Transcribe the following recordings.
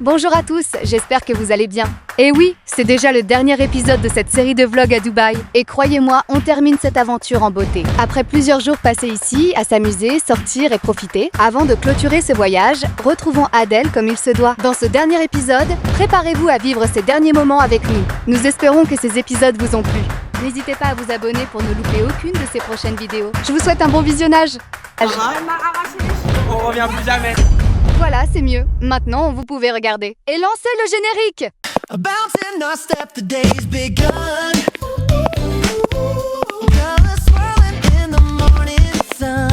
Bonjour à tous, j'espère que vous allez bien. Et oui, c'est déjà le dernier épisode de cette série de vlogs à Dubaï. Et croyez-moi, on termine cette aventure en beauté. Après plusieurs jours passés ici, à s'amuser, sortir et profiter, avant de clôturer ce voyage, retrouvons Adel comme il se doit. Dans ce dernier épisode, préparez-vous à vivre ces derniers moments avec nous. Nous espérons que ces épisodes vous ont plu. N'hésitez pas à vous abonner pour ne louper aucune de ces prochaines vidéos. Je vous souhaite un bon visionnage. On revient plus jamais. Voilà, c'est mieux. Maintenant, vous pouvez regarder. Et lancez le générique! A bouncing our step, the day's begun. Colors swirling in the morning sun.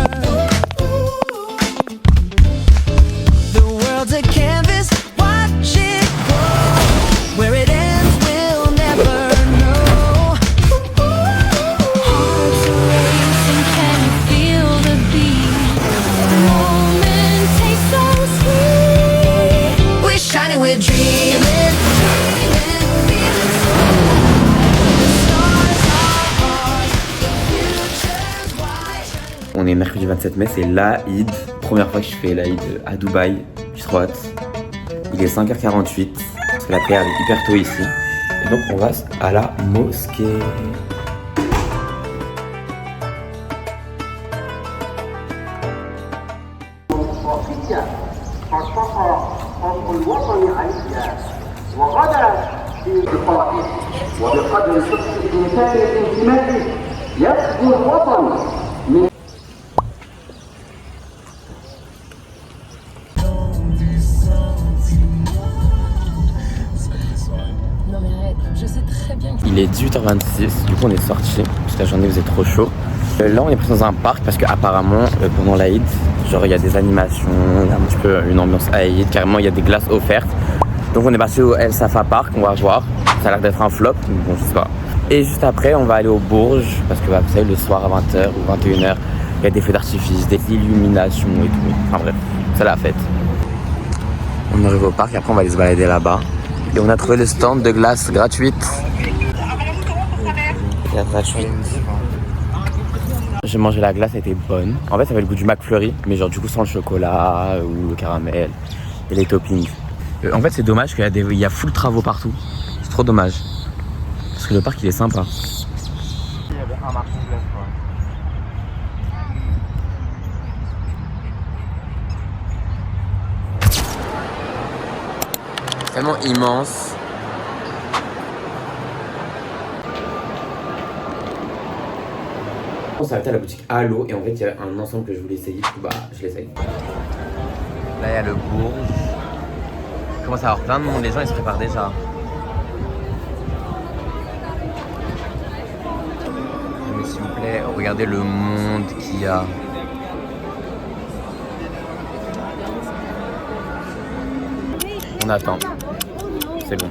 The world's a canvas, watch it grow. Where it ends, we'll never know. Hearts are racing, can you feel the beat? The moment tastes so sweet. We're shining, we're dreaming. On est mercredi 27 mai, c'est l'Aïd. Première fois que je fais l'Aïd à Dubaï. J'ai trop hâte. Il est 5h48 parce que la prière est hyper tôt ici. Et donc on va à la mosquée. Il est 18h26, du coup on est sorti parce que la journée faisait trop chaud. Là on est pris dans un parc parce qu'apparemment pendant l'Aïd, genre il y a des animations, il y a un petit peu une ambiance Aïd, carrément il y a des glaces offertes. Donc on est passé au El Safa Park, on va voir. Ça a l'air d'être un flop, bon je sais pas. Et juste après on va aller au Bourges parce que vous savez le soir à 20h ou 21h, il y a des feux d'artifice, des illuminations et tout. Enfin bref, c'est la fête. On arrive au parc et après on va aller se balader là-bas. Et on a trouvé le stand de glace gratuite. J'ai mangé la glace, elle était bonne. En fait, ça avait le goût du McFlurry, mais genre du coup sans le chocolat ou le caramel et les toppings. En fait, c'est dommage qu'il y a full travaux partout. C'est trop dommage. Parce que le parc, il est sympa. Il y avait un marché de glace, quoi. Tellement immense. On s'est arrêté à la boutique Halo et en fait il y avait un ensemble que je voulais essayer, du coup bah je l'essaye. Là il y a le Bourges. Il commence à avoir plein de monde, les gens ils se préparent déjà. Mais s'il vous plaît, regardez le monde qu'il y a. On attend. C'est bon.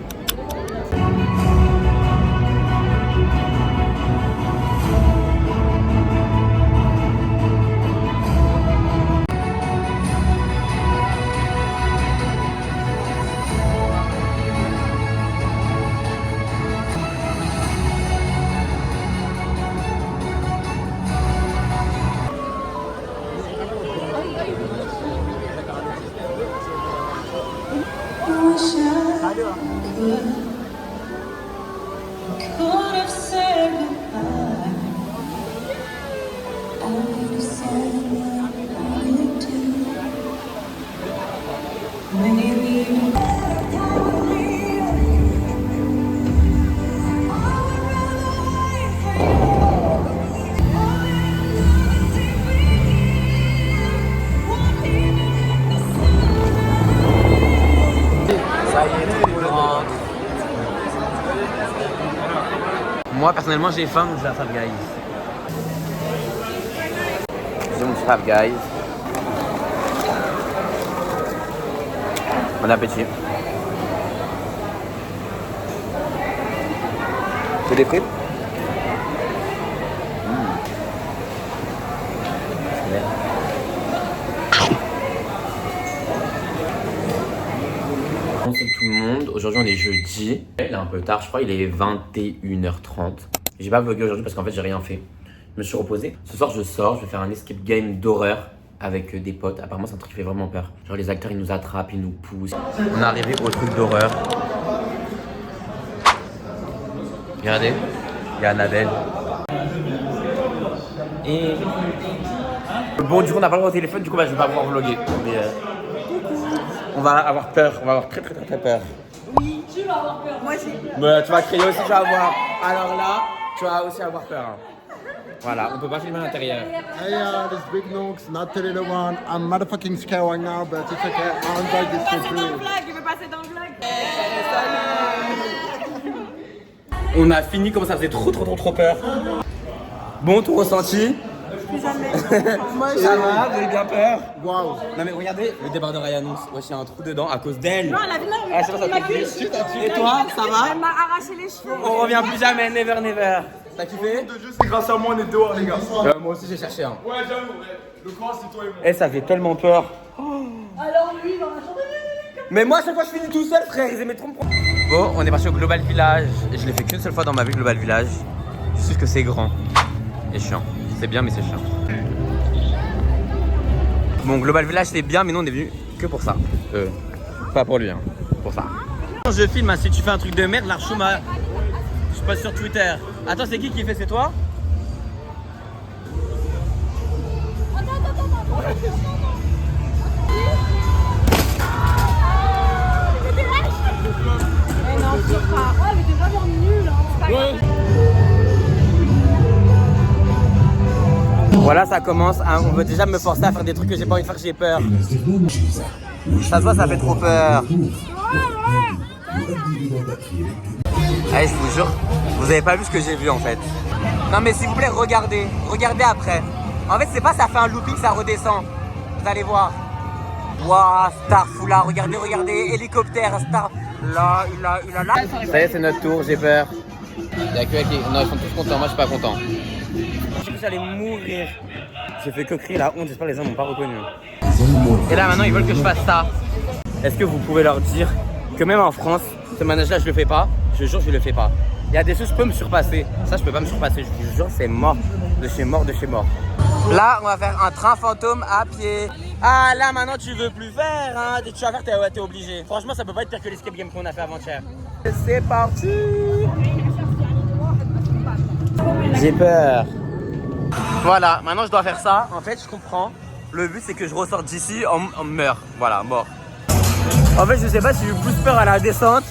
Moi personnellement j'ai faim donc je vais à Five Guys. J'ai mon Five Guys. Bon appétit. C'est des frites? Bonjour tout le monde, aujourd'hui on est jeudi. Il est un peu tard, je crois il est 21h30. J'ai pas vlogué aujourd'hui parce qu'en fait j'ai rien fait. Je me suis reposé. Ce soir je sors, je vais faire un escape game d'horreur avec des potes. Apparemment, c'est un truc qui fait vraiment peur. Genre, les acteurs, ils nous attrapent, ils nous poussent. On est arrivé au truc d'horreur. Regardez, il y a Annabelle. Et... Bon, du coup, on n'a pas le droit au téléphone, du coup, bah, je vais pas pouvoir vlogger. Mais on va avoir peur, on va avoir très peur. Oui, tu vas avoir peur. Moi aussi. Bah, tu vas crier aussi, tu vas avoir. Alors là, tu vas aussi avoir peur. Hein. Voilà, on peut pas filmer à l'intérieur. Hey, this big Nooks, not telling one. I'm motherfucking scared right now, but it's okay. I'll enjoy this Passer dans le trip. vlog, il veut passer dans le vlog. On a fini, comme ça faisait trop peur. Bon, tout ressenti? Plus jamais. Ça va, vous avez bien peur? Wow. Non mais regardez, le débardeur Ayanos, wesh, il y a un trou dedans à cause d'elle. Non, elle a vu là, Ah, c'est pas ça, m'a t'as kiffé? kiffé. Et toi, ça va? Elle m'a arraché les cheveux. On revient plus jamais, never. T'as kiffé? C'est grâce à moi on est dehors les gars. Moi aussi j'ai cherché un. Ouais j'avoue, le grand c'est toi et moi. Eh, ça fait tellement peur. Alors lui, il va chanter. Mais moi, à chaque fois, je finis tout seul, frère. Ils aimaient trop me prendre. Bon, on est parti au Global Village. Et je l'ai fait qu'une seule fois dans ma vie, Global Village. Juste que c'est grand et chiant. C'est bien, mais c'est chiant. Bon, Global Village, c'est bien, mais nous, on est venus que pour ça. Pas pour lui, hein. Pour ça. Je filme, hein, si tu fais un truc de merde, l'Archou m'a. Je passe sur Twitter. Attends, c'est qui fait? C'est toi? Non, je sais pas. Oh, mais t'es vraiment nul, hein. C'est pas grave. Voilà, ça commence. Hein, on veut déjà me forcer à faire des trucs que j'ai pas envie de faire, j'ai peur. Ça se voit, ça fait trop peur. Allez, je vous jure, vous avez pas vu ce que j'ai vu en fait. Non mais s'il vous plaît, regardez après. En fait, c'est pas ça fait un looping, ça redescend. Vous allez voir. Waouh, Starfoula, regardez, hélicoptère, Star. Là, il a là. Ça y est, c'est notre tour, j'ai peur. Il y a que qui... Non, ils sont tous contents, moi je suis pas content. Je suis allé mourir. J'ai fait que crier la honte, j'espère que les gens m'ont pas reconnu. Et là maintenant ils veulent que je fasse ça. Est-ce que vous pouvez leur dire que même en France, ce manège-là je le fais pas, je jure je le fais pas. Il y a des choses je peux me surpasser, ça je peux pas me surpasser, je vous jure c'est mort, de chez mort. Là on va faire un train fantôme à pied. Ah là maintenant tu veux plus faire, hein. Tu vas faire, t'es obligé. Franchement ça peut pas être pire que l'escape game qu'on a fait avant-hier. C'est parti. J'ai peur. Voilà, maintenant je dois faire ça. En fait, je comprends. Le but c'est que je ressorte d'ici, on meurt. Voilà, mort. En fait, je sais pas si j'ai eu plus peur à la descente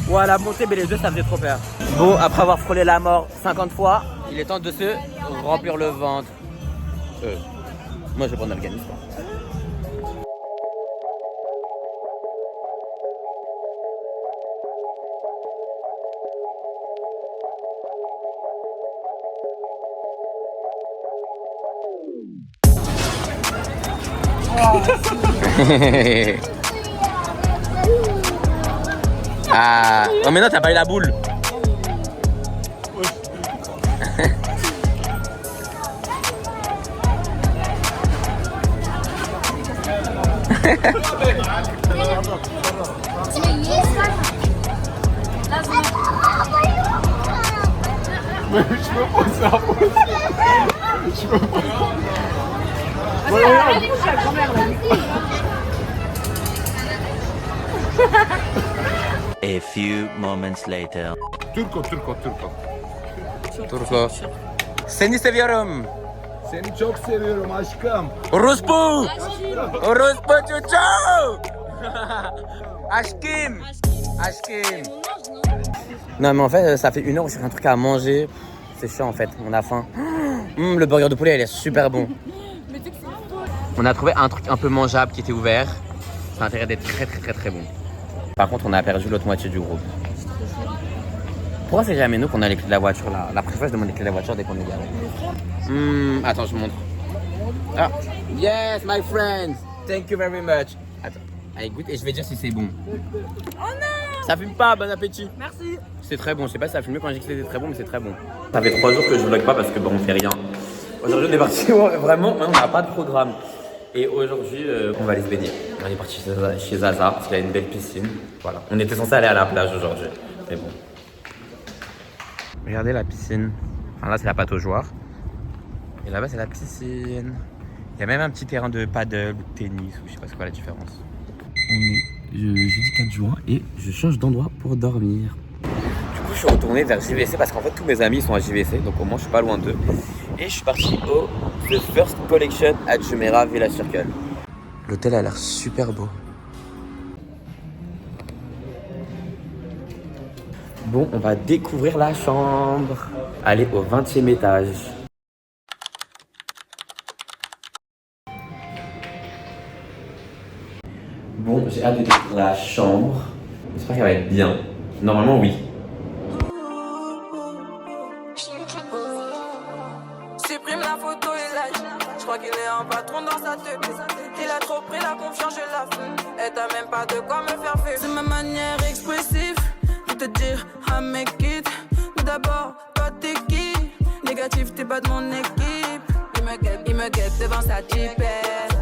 ou à la montée, mais les deux ça faisait trop peur. Bon, après avoir frôlé la mort 50 fois, il est temps de se remplir le ventre. Moi je vais prendre l'organisme. Ah, oh mais non, t'as pas eu la boule. A few moments later. Turco. Turco. Seni seviyorum. Seni çok seviyorum aşkım. Orospu! Orospu çuçu! Aşkım! Non mais en fait ça fait 1 heure où je fais un truc à manger. C'est chiant en fait, on a faim. Le burger de poulet il est super bon. On a trouvé un truc un peu mangeable qui était ouvert. Ça a intérêt d'être très bon. Par contre on a perdu l'autre moitié du groupe. Pourquoi c'est jamais nous qu'on a les clés de la voiture là? La prochaine fois je demande les clés de la voiture dès qu'on est garé. Attends, je montre. Ah. Yes, my friends. Thank you very much. Attends, allez, goûte et je vais dire si c'est bon. Oh non! Ça fume pas, bon appétit. Merci. C'est très bon, je sais pas si ça a fumé quand j'ai dit que c'était très bon, mais c'est très bon. Ça fait 3 jours que je vlog pas parce que bon, on fait rien. Aujourd'hui, on est parti, vraiment, on n'a pas de programme. Et aujourd'hui, on va aller se baigner. On est parti chez Zaza parce qu'il y a une belle piscine. Voilà, on était censé aller à la plage aujourd'hui, mais bon. Regardez la piscine. Enfin, là, c'est la pâte aux joueurs. Et là-bas, c'est la piscine. Il y a même un petit terrain de paddle ou de tennis ou je sais pas c'est quoi la différence. On est jeudi 4 juin et je change d'endroit pour dormir. Du coup je suis retourné vers JVC parce qu'en fait tous mes amis sont à JVC donc au moins je suis pas loin d'eux. Et je suis parti au The First Collection à Jumeirah Villa Circle. L'hôtel a l'air super beau. Bon, on va découvrir la chambre. Aller au 20e étage. Bon, j'ai hâte de découvrir la chambre. J'espère qu'elle va être bien. Normalement, oui. Supprime la photo et like. Je crois qu'il est un patron dans sa tête. Il a trop pris la confiance, je la fous. Et t'as même pas de quoi me faire faire. C'est ma manière expressive de te dire I make it. Mais d'abord, toi t'es qui? Négatif, t'es pas de mon équipe. Il me guette devant sa tipette.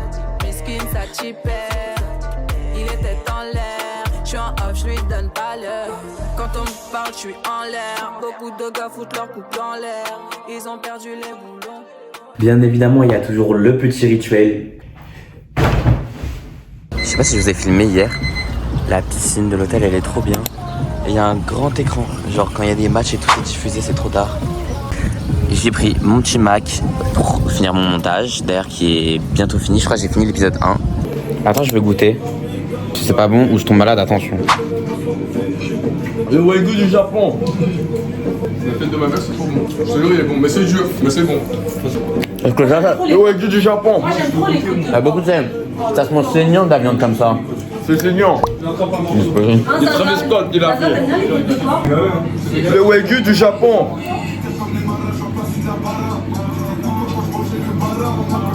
Miskin, sa tipette. Il était en l'air. Je suis en off, je lui donne pas l'heure. Quand on me parle, je suis en l'air. Beaucoup de gars foutent leur couple en l'air. Ils ont perdu les boulons. Bien évidemment, il y a toujours le petit rituel. Je sais pas si je vous ai filmé hier. La piscine de l'hôtel, elle est trop bien. Et il y a un grand écran. Genre quand il y a des matchs et tout c'est diffusé, c'est trop tard. J'ai pris mon petit Mac pour finir mon montage. D'ailleurs, qui est bientôt fini. Je crois que j'ai fini l'épisode 1. Attends, je veux goûter. Si c'est pas bon ou je tombe malade, attention. Le wagyu du Japon. La tête de ma mère, c'est trop bon. Je te jure, il est bon, mais c'est dur, mais c'est bon. Parce que ça, Le wagyu du Japon. il y a beaucoup de ça se mange saignant de la viande comme ça. C'est saignant. C'est Travis Scott qui l'a fait. Le wagyu du Japon.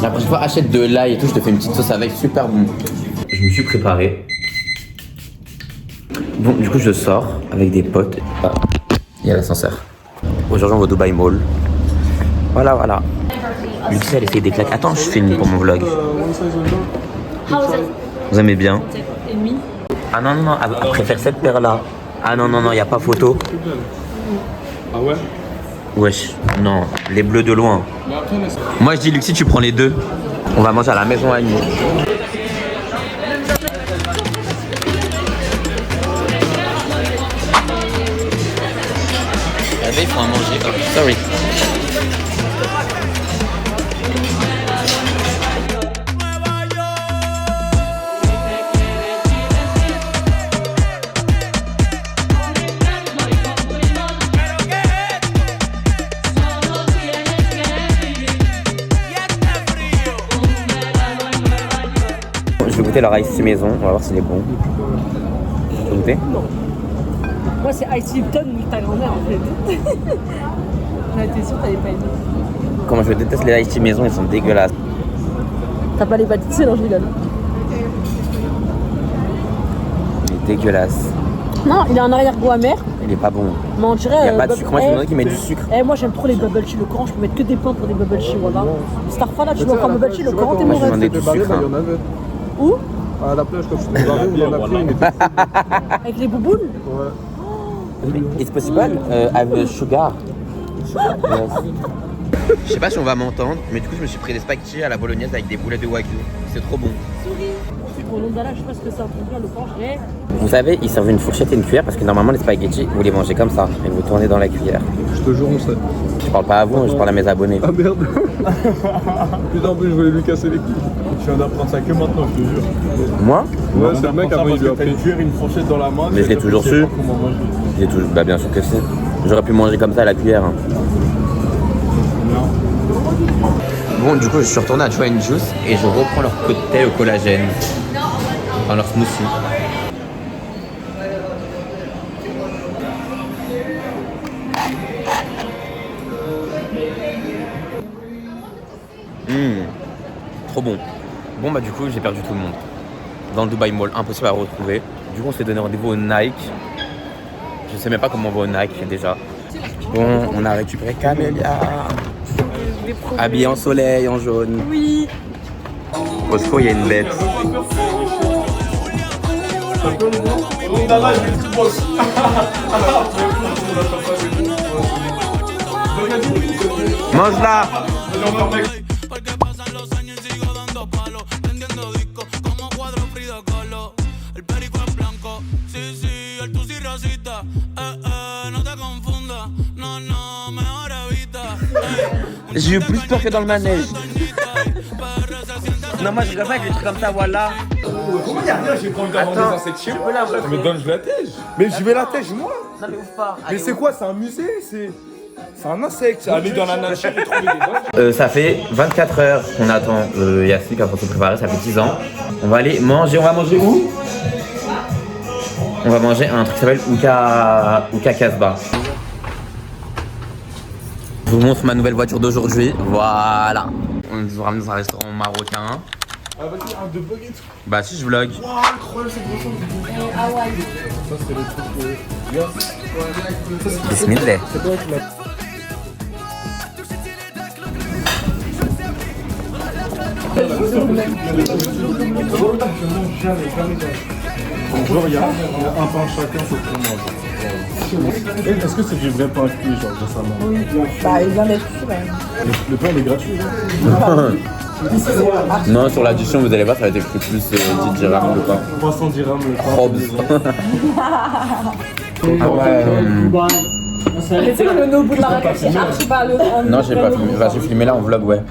La prochaine fois, achète de l'ail et tout, je te fais une petite sauce avec, super bon. Je me suis préparé. Bon, du coup, je sors avec des potes. Ah, il y a l'ascenseur. Aujourd'hui, on va au Dubai Mall. Voilà, voilà. Lucie, elle essaye des claques. Attends, je filme pour mon vlog. Vous aimez bien? Ah non, non, non, elle préfère cette paire-là. Ah non, non, non, il n'y a pas photo. Ah ouais? Wesh, non, les bleus de loin. Moi je dis Lucie, tu prends les deux. On va manger à la maison à nous. Il faut en manger. Sorry. Je vais goûter leur ice maison, on va voir s'il est bon. Tu veux goûter? Moi, c'est Ice Lipton ou ta grand-mère en fait. Là, t'es sûr, t'avais pas aimé. Comment je déteste les ice maison, ils sont dégueulasses. T'as pas l'hépatite C, non, je rigole. Il est dégueulasse. Non, il a un arrière-goût amer, Il est pas bon. mais on dirait. Il n'y a pas de sucre. Moi, je me demande qui met du sucre. Moi, j'aime trop les bubble tea. Le Coran, je peux mettre que des pains pour des bubble tea, voilà. Starfa, là, tu vois, comme bubble tea, le Coran, t'es Moi, je mauvais. demandais du sucre. Il y en avait. Où? À la plage, quand je suis barré, on en a pris, on était. Avec les bouboules? Ouais. It's possible avec sugar. Yes. Je sais pas si on va m'entendre, mais du coup je me suis pris des spaghettis à la bolognaise avec des boulettes de wagyu. C'est trop bon. Pour l'ondala, je sais pas ce que c'est un truc là, le Coran, je dirais. Vous savez, ils servent une fourchette et une cuillère parce que normalement les spaghettis, vous les mangez comme ça et vous tournez dans la cuillère. Je te jure, on sait. Je parle pas à vous, je parle à mes abonnés. Ah merde. Putain, en plus, je voulais lui casser les couilles. Je viens d'apprendre ça que maintenant, je te jure. Moi? Ouais, c'est le mec avant, il lui a pris. Une cuillère, une fourchette dans la main. Mais je l'ai toujours su. J'ai toujours... Bah bien sûr que si. J'aurais pu manger comme ça à la cuillère. Hein. Bon, du coup, je suis retourné à Joy & Juice et je reprends leur cocktail au collagène. Enfin, leur smoothie. Trop bon. Bon, bah, du coup, j'ai perdu tout le monde. Dans le Dubai Mall, impossible à retrouver. Du coup, on s'est donné rendez-vous au Nike. Je sais même pas comment on va au Nike déjà. Bon, on a récupéré Camélia. Habillé en soleil, en jaune. Oui. Au secours, il y a une bête. Mange-la! El perico es blanco, sí, sí, alto y racista. No te confundas, no, no, mejor evita. J'ai eu plus peur que dans le manège. Non, moi je rigole pas avec les trucs comme ça, voilà. Comment y'a rien, j'ai pas envie d'avoir des insectes chez moi. Mais donne, je la tège. Mais je vais la tège, moi. Non, mais ouf pas. Mais c'est quoi, c'est un musée, c'est un insecte. Aller dans la nature et trouver des vaches. Ça fait 24 heures qu'on attend Yasmine pour se préparer, ça fait 10 ans. On va aller manger, on va manger où? On va manger un truc qui s'appelle Ouka Casbah. Je vous montre ma nouvelle voiture d'aujourd'hui, voilà. On nous ramène dans un restaurant marocain. Ah vas-y, un de vlog et tout. Bah si je vlog. Waouh, incroyable cette voiture. Ça c'était le truc Bismillah. C'est quoi avec la... Genre, il y a un pain chacun, faut qu'on mange. Est-ce que c'est du vrai pain cuit, genre récemment? Oui. Bah, il vient d'être cuit, ouais. Le pain, il est gratuit, là. Non, sur l'addition, vous allez voir, ça va être plus 10 dirhams le pain. 300 dirhams le pain. Probs. Ah ouais. Mais tu sais, le au bout de la raquette, c'est archi pas le. Non, j'ai pas filmé. Enfin, j'ai filmé là en vlog, ouais.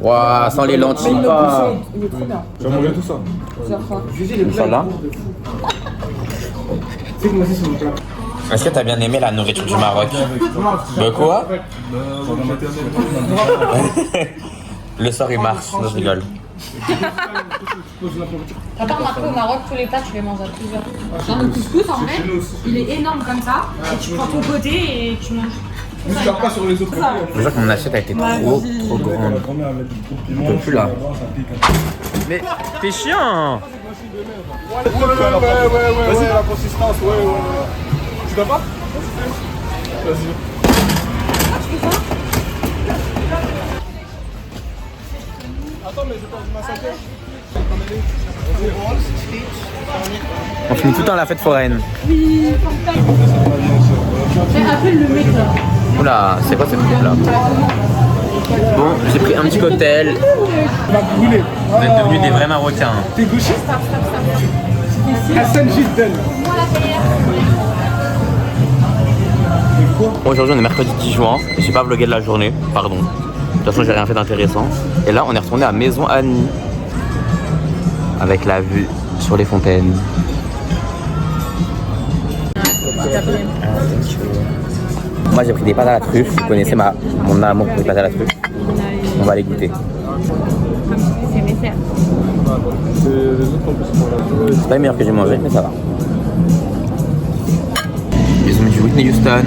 Waouh, sans les lentilles, pas. Il est trop bien. Tu vas manger tout ça? Plusieurs fois. Inch'Allah. Est-ce que t'as bien aimé la nourriture du Maroc? De quoi? Le sort il marche, je rigole. T'as pas remarqué au Maroc, tous les plats tu les manges à plusieurs. Genre le couscous en vrai, il est énorme comme ça, et tu prends ton côté et tu manges. Ne se pas sur les autres côtés. Je vois que mon assiette a été trop grande. On peut plus là. Mais t'es chiant! Ouais, vas-y, la consistance, ouais. Tu t'as pas? Vas-y. Attends, mais je pense ma santé. On finit tout le temps la fête foraine. Appelle le mec là. Oula, c'est quoi ce truc là? Bon, j'ai pris un petit cocktail. Vous êtes devenus des vrais Marocains. T'es gauchiste? Hassan Gilden. Aujourd'hui on est mercredi 10 juin et j'ai pas vlogué de la journée, pardon. De toute façon j'ai rien fait d'intéressant. Et là on est retourné à Maison Annie avec la vue sur les fontaines. Moi j'ai pris des pâtes à la truffe, vous connaissez mon amour pour les pâtes à la truffe. On va les goûter. C'est pas les meilleurs que j'ai mangé mais ça va. Ils ont mis du Whitney Houston.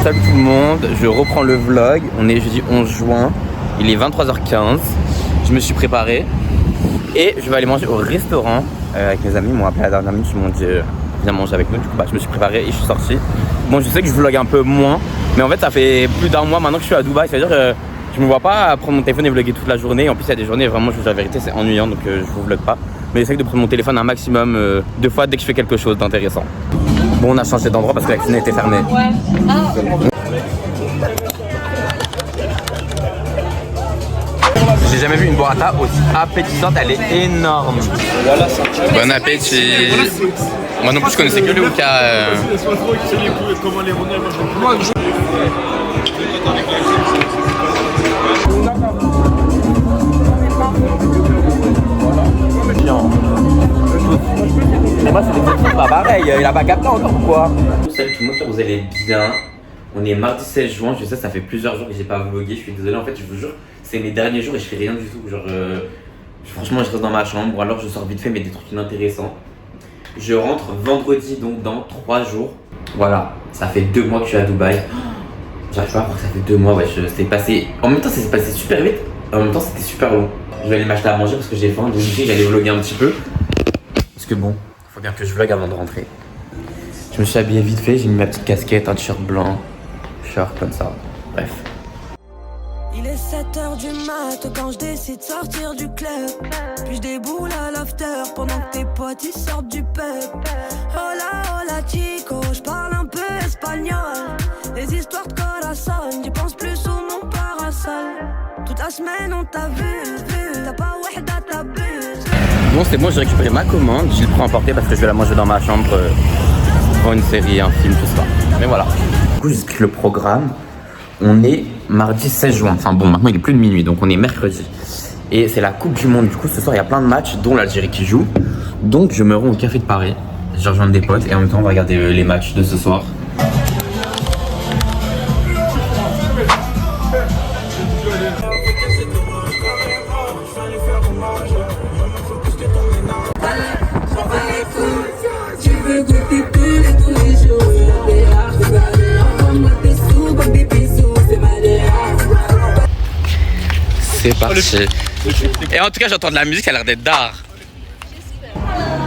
Salut tout le monde, je reprends le vlog. On est jeudi 11 juin, il est 23h15. Je me suis préparé et je vais aller manger au restaurant avec mes amis. Ils m'ont appelé à la dernière minute, ils m'ont dit viens manger avec nous. Du coup je me suis préparé et je suis sorti. Bon, je sais que je vlog un peu moins, mais en fait ça fait plus d'un mois maintenant que je suis à Dubaï. C'est-à-dire que je me vois pas prendre mon téléphone et vlogger toute la journée. En plus il y a des journées vraiment, je vous dis la vérité, c'est ennuyant, donc je vous vlog pas. Mais j'essaie de prendre mon téléphone un maximum 2 fois dès que je fais quelque chose d'intéressant. Bon, on a changé d'endroit parce que la cuisine était fermée. Ouais. Ah. J'ai jamais vu une burrata aussi appétissante, elle est énorme. Bon appétit. Moi non plus je connaissais que le Ouka. Et moi c'est pas pareil, il a pas capté encore ou quoi? Salut tout le monde, j'espère que vous allez bien. On est mardi 16 juin, je sais ça fait plusieurs jours que j'ai pas vlogué, je suis désolé en fait, je vous jure, c'est mes derniers jours et je fais rien du tout. Genre franchement je reste dans ma chambre ou alors je sors vite fait mais des trucs inintéressants. Je rentre vendredi donc dans 3 jours. Voilà, ça fait 2 mois que je suis à Dubaï. J'arrive pas à croire que ça fait 2 mois, ouais, c'était passé. En même temps c'est passé super vite, en même temps c'était super long. Je vais aller m'acheter à manger parce que j'ai faim, donc j'allais vlogger un petit peu. Parce que bon, faut bien que je vlog avant de rentrer. Je me suis habillé vite fait, j'ai mis ma petite casquette, un t-shirt blanc, short comme ça, bref. Il est 7h du mat quand je décide de sortir du club. Puis je déboule à l'after pendant que tes potes ils sortent du pub. Hola, hola chico, je parle un peu espagnol. espagnol. Les histoires de corazon, j'y pense plus sous mon parasol. Toute la semaine on t'a vu, t'as pas wahda t'abuses. Bon, c'est bon, j'ai récupéré ma commande. Je l'ai pris emporter parce que je vais la manger dans ma chambre pour une série, un film, tout ça. Mais voilà. Du coup, j'explique le programme. On est mardi 16 juin. Enfin bon, maintenant il est plus de minuit, donc on est mercredi. Et c'est la Coupe du Monde. Du coup, ce soir, il y a plein de matchs, dont l'Algérie qui joue. Donc, je me rends au Café de Paris. Je rejoins des potes et en même temps, on va regarder les matchs de ce soir. C'est parti. Et en tout cas, j'entends de la musique, ça a l'air d'être d'art.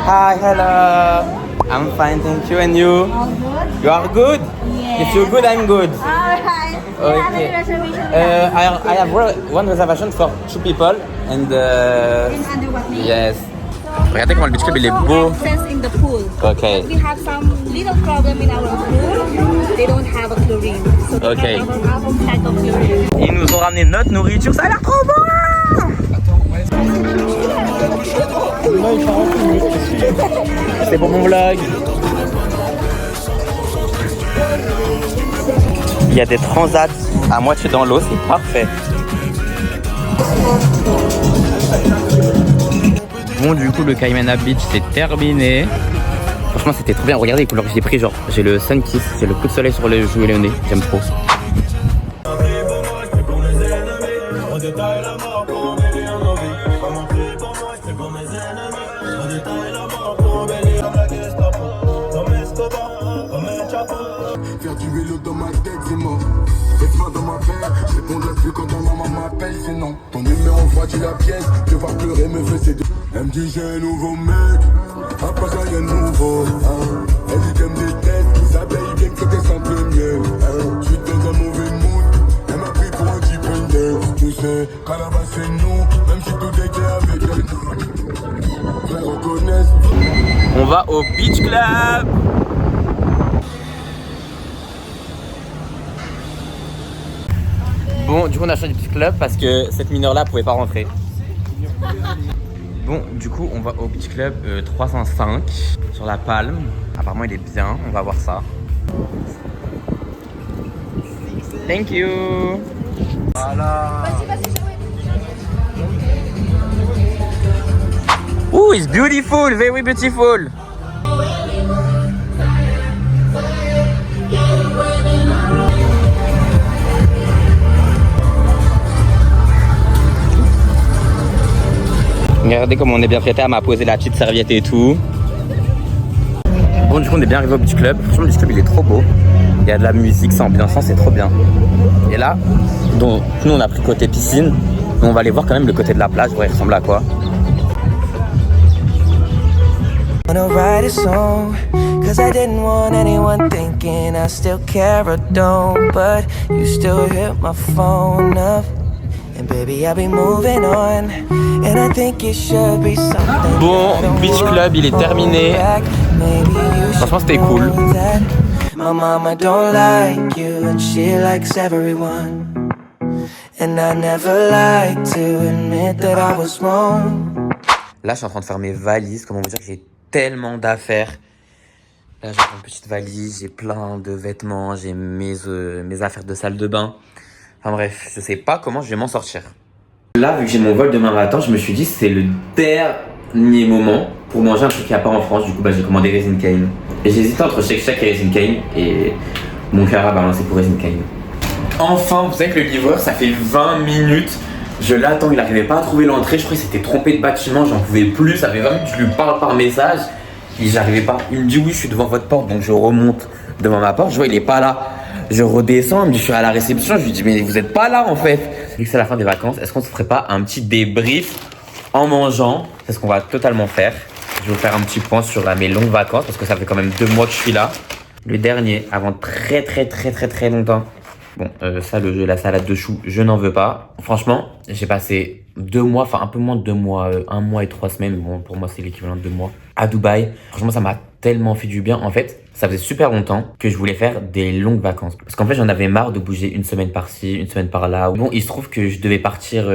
Hi, hello. I'm fine, thank you. And you? All good? You are good? Yeah. If you're good, I'm good. Alright. Okay. I have one reservation for 2 people and Under what name? yes. Regardez comment le beach club il est beau. Access in the pool. Okay. We have some little problem in our pool. They don't have a chlorine. So they Okay. have our pack of chlorine. Ils nous ont ramené notre nourriture, ça a l'air trop bon. C'est pour mon vlog. Il y a des transats à moitié dans l'eau, c'est parfait. Bon, du coup, le Kaimana Beach c'est terminé. Franchement, c'était trop bien. Regardez les couleurs que j'ai pris. Genre, j'ai le sun kiss, j'ai le coup de soleil sur les joues et le nez. J'aime trop. Faire du vélo dans ma tête, c'est mort. Laisse-moi dans ma paire, je répondrai plus quand ta maman m'appelle, c'est non. Ton numéro voit-tu la pièce, te voir pleurer me faisait de. Elle me dit j'ai un nouveau mec, après ça y'a un nouveau. Hein. Elle dit qu'elle me déteste, ça paye bien que c'était simple mieux. Hein. Je suis dans un mauvais mood, elle m'a pris pour un type indé. Tu sais, qu'à la base c'est nous, même si tout était avec elle. Frère reconnaissent. On va au Beach Club. Bon, du coup on a changé de Beach Club parce que cette mineure là pouvait pas rentrer. Bon, du coup on va au Beach Club 305 sur la Palme. Apparemment il est bien, on va voir ça. Thank you. Voilà. Ooh, it's beautiful, very beautiful. Regardez comme on est bien prêté, à m'a posé la petite serviette et tout. Bon, du coup on est bien arrivé au Beach Club. Franchement le Beach Club il est trop beau. Il y a de la musique, c'est ambiançant, c'est trop bien. Et là, donc, nous on a pris côté piscine. Mais on va aller voir quand même le côté de la plage, voir il ressemble à quoi. Wanna write a song, cause I didn't want anyone thinking I still care or don't, but you still hit my phone up. And baby, I'll be moving on, and I think it should be something. Bon, Beach Club, il est terminé. Franchement, c'était cool. My mama don't like you, and she likes everyone. And I never like to admit that I was wrong. Là, je suis en train de faire mes valises. Comment vous dire que j'ai tellement d'affaires. Là, j'ai une petite valise, j'ai plein de vêtements, j'ai mes affaires de salle de bain. Enfin bref, je sais pas comment je vais m'en sortir. Là, vu que j'ai mon vol demain matin, je me suis dit c'est le dernier moment pour manger un truc qu'il n'y a pas en France. Du coup, j'ai commandé Raising Cane. Et j'ai hésité entre Shake Shack et Raising Cane. Et mon cœur a balancé pour Raising Cane. Enfin, vous savez que le livreur, ça fait 20 minutes. Je l'attends, il n'arrivait pas à trouver l'entrée. Je crois qu'il s'était trompé de bâtiment, j'en pouvais plus. Ça fait 20 minutes que je lui parle par message. Et j'arrivais pas. Il me dit oui, je suis devant votre porte. Donc je remonte devant ma porte. Je vois, il est pas là. Je redescends, il me dit je suis à la réception. Je lui dis mais vous êtes pas là en fait. Vu que c'est la fin des vacances, est-ce qu'on se ferait pas un petit débrief en mangeant? C'est ce qu'on va totalement faire. Je vais vous faire un petit point sur mes longues vacances parce que ça fait quand même 2 mois que je suis là. Le dernier, avant très longtemps. Bon, ça, le jeu, la salade de choux, je n'en veux pas. Franchement, j'ai passé 2 mois, enfin un peu moins de 2 mois, 1 mois et 3 semaines. Bon, pour moi, c'est l'équivalent de 2 mois à Dubaï. Franchement, ça m'a tellement fait du bien. En fait, ça faisait super longtemps que je voulais faire des longues vacances. Parce qu'en fait, j'en avais marre de bouger une semaine par-ci, une semaine par-là. Bon, il se trouve que je devais partir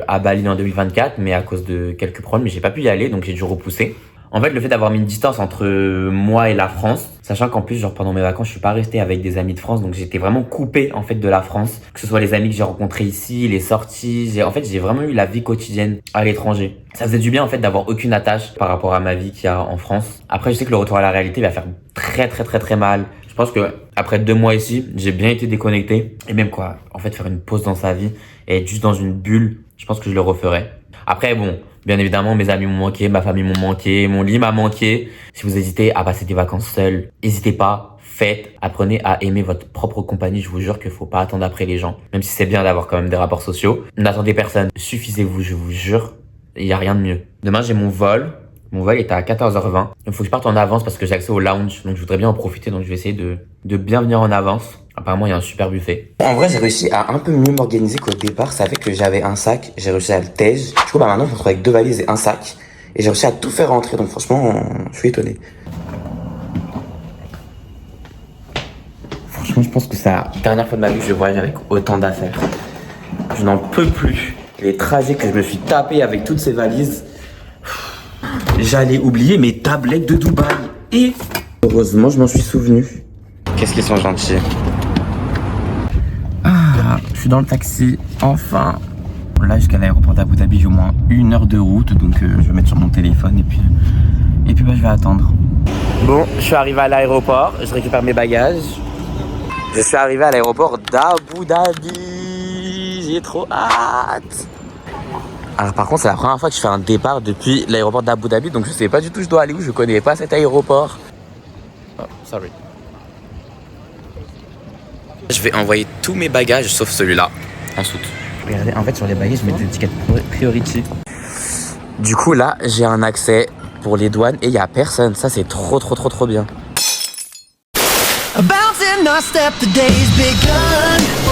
à Bali en 2024, mais à cause de quelques problèmes, j'ai pas pu y aller, donc j'ai dû repousser. En fait, le fait d'avoir mis une distance entre moi et la France, sachant qu'en plus, genre pendant mes vacances, je suis pas resté avec des amis de France, donc j'étais vraiment coupé en fait de la France, que ce soit les amis que j'ai rencontrés ici, les sorties, j'ai vraiment eu la vie quotidienne à l'étranger. Ça faisait du bien en fait d'avoir aucune attache par rapport à ma vie qu'il y a en France. Après, je sais que le retour à la réalité va faire très mal. Je pense que après 2 mois ici, j'ai bien été déconnecté et même quoi, en fait faire une pause dans sa vie et être juste dans une bulle, je pense que je le referai. Après bon, bien évidemment, mes amis m'ont manqué, ma famille m'ont manqué, mon lit m'a manqué. Si vous hésitez à passer des vacances seuls, n'hésitez pas, faites, apprenez à aimer votre propre compagnie. Je vous jure qu'il faut pas attendre après les gens, même si c'est bien d'avoir quand même des rapports sociaux. N'attendez personne, suffisez-vous, je vous jure, il y a rien de mieux. Demain, j'ai mon vol. Mon vol est à 14h20. Il faut que je parte en avance parce que j'ai accès au lounge, donc je voudrais bien en profiter, donc je vais essayer de bien venir en avance. Apparemment, il y a un super buffet. En vrai, j'ai réussi à un peu mieux m'organiser qu'au départ. Ça fait que j'avais un sac, j'ai réussi à le tège. Du coup, maintenant, je me retrouve avec 2 valises et un sac. Et j'ai réussi à tout faire rentrer, donc franchement, je suis étonné. Franchement, je pense que c'est la dernière fois de ma vie que je voyage avec autant d'affaires. Je n'en peux plus. Les trajets que je me suis tapé avec toutes ces valises. J'allais oublier mes tablettes de Dubaï. Et heureusement, je m'en suis souvenu. Qu'est-ce qu'ils sont gentils. Ah, je suis dans le taxi, enfin. Là, jusqu'à l'aéroport d'Abu Dhabi, j'ai au moins 1 heure de route. Donc, je vais mettre sur mon téléphone et puis je vais attendre. Bon, je suis arrivé à l'aéroport. Je récupère mes bagages. Je suis arrivé à l'aéroport d'Abu Dhabi. J'ai trop hâte. Alors par contre, c'est la première fois que je fais un départ depuis l'aéroport d'Abu Dhabi, donc je sais pas du tout où je dois aller, où je connais pas cet aéroport. Oh, sorry. Je vais envoyer tous mes bagages sauf celui-là en soute. Regardez, en fait sur les bagages, je mets des étiquettes priority. Du coup là, j'ai un accès pour les douanes et il y a personne. Ça c'est trop bien. Bouncing our step, the day's begun.